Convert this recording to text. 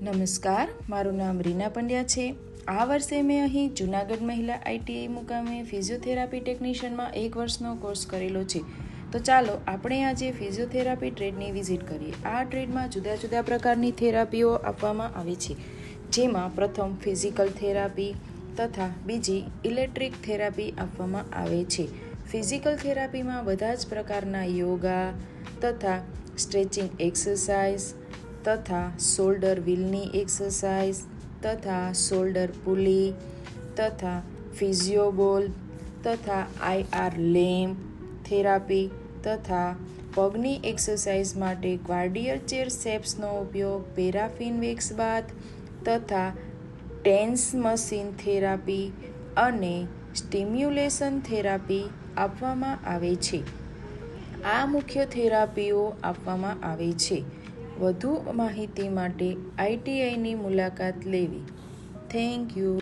નમસ્કાર, મારું નામ રીના પંડ્યા છે. આ વર્ષે મેં અહીં જૂનાગઢ મહિલા ITI મુકામે ફિઝિયોથેરાપી ટેકનિશિયનમાં 1 વર્ષનો કોર્સ કરેલો છે. તો ચાલો આપણે આજે ફિઝિયોથેરાપી ટ્રેડની વિઝિટ કરીએ. આ ટ્રેડમાં જુદા જુદા પ્રકારની થેરાપીઓ આપવામાં આવે છે, જેમાં પ્રથમ ફિઝિકલ થેરાપી તથા બીજી ઇલેક્ટ્રિક થેરાપી આપવામાં આવે છે. ફિઝિકલ થેરાપીમાં બધા જ પ્રકારના યોગા તથા સ્ટ્રેચિંગ એક્સરસાઇઝ તથા શોલ્ડર વ્હીલની એક્સરસાઇઝ તથા શોલ્ડર પુલી તથા ફિઝિયોબોલ તથા IR લેમ્પ થેરાપી તથા પગની એક્સરસાઇઝ માટે કાર્ડિયલ ચેર શેપ્સનો ઉપયોગ, પેરાફિન વેક્સ બાથ તથા ટેન્સ મશીન થેરાપી અને સ્ટિમ્યુલેશન થેરાપી આપવામાં આવે છે. આ મુખ્ય થેરાપીઓ આપવામાં આવે છે. વધુ માહિતી માટે ITIની મુલાકાત લેવી. Thank you.